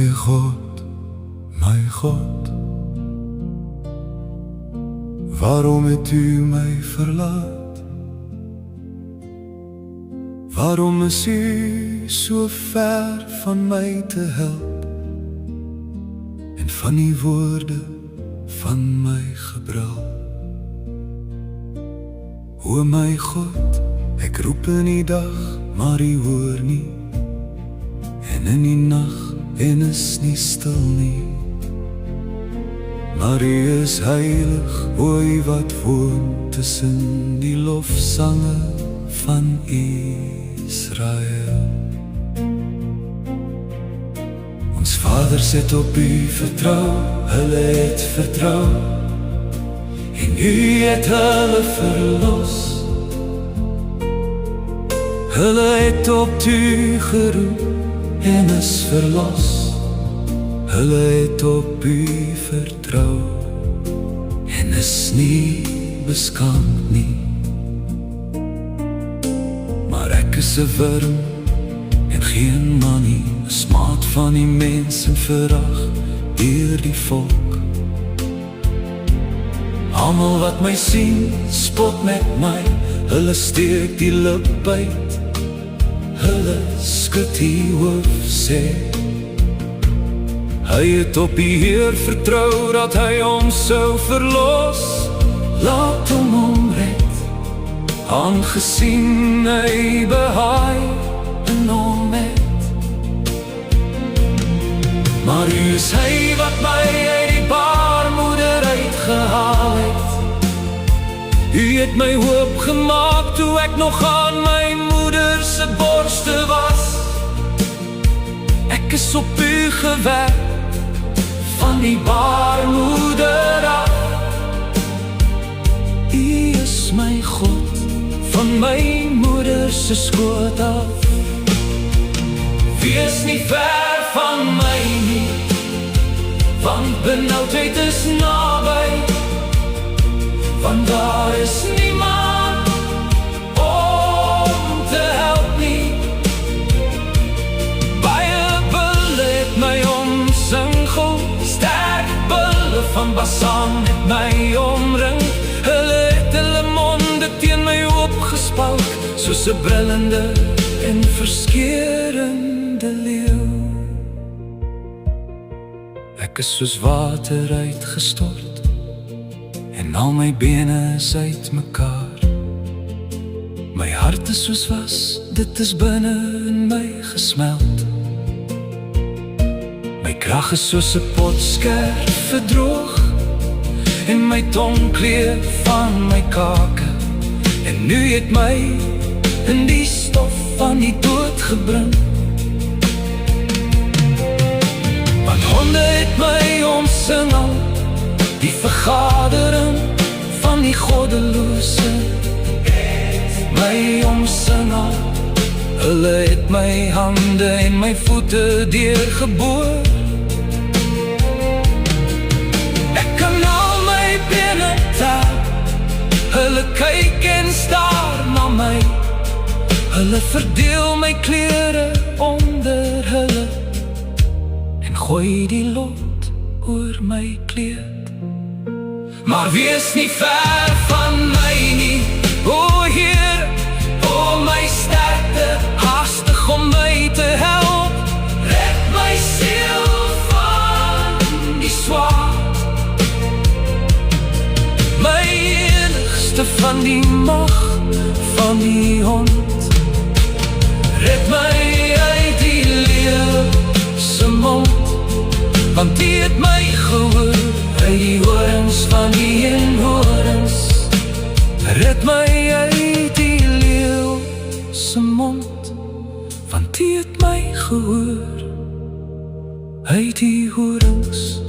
My God, waarom het U my verlaat? Waarom is U so ver van my te help en van die woorde van my gebrul? O my God, ek roep in die dag, maar U hoor nie, en in die nag en is nie stil nie. Maar U is heilig, o U wat woon tussen die lofsange van Israel. Ons vaders het op U vertrou, hulle het vertrou, en U het hulle verlos. Hulle het op U geroep en is verlos. Hulle het op U vertrou en is nie beskaamd nie. Maar ek is 'n wurm en geen man nie, 'n smaad van die mens en verag deur die volk. Almal wat my sien, spot met my, hulle steek die lip uit, hulle skud die hoof, sê hy het op die Heer vertrou dat hy hom sou verlos. Laat hom red, aangesien hy behaai in hom het. Maar U is hy wat my uit die baarmoeder uitgehaal het. U het my hoop gemaak toe ek nog aan my moeder se borste was. Ek is op U gewerk van die baarmoeder af. U is my God, van my moeder se skoot af. Wees nie ver van my nie, want benoudheid is naby, want daar is niemand om te help nie. Baie bulle het my omsingel, sterk bulle van Basan het my omring. Hulle het hulle monde teen my opgespalk, soos 'n brullende en verskeurende leeu. Ek is soos water uitgestort en al my bene is uit mekaar. My hart is soos was, dit is binne in my gesmeld. My krag is soos 'n potskerf verdroog, en my tong kleef van my kake. En Nu het my in die stof van die dood gebring, want honde het my omsingel, die vergadering van die goddelose het my omsingel. Hulle het my hande en my voete deurgeboor. Ek kan al my bene tel, hulle kyk en staar na my. Hulle verdeel my klere onder hulle en gooi die lot oor my kleed. Maar wees nie ver van my nie, o Heer, o my sterkte, haastig om my te help. Red my siel van die swaard, my enigste van die mag van die hond. Red my uit die leeu se mond, want die het my gehoor uit die horens van die eenhorens. Red my uit die leeu se mond, want die het my gehoor uit die horens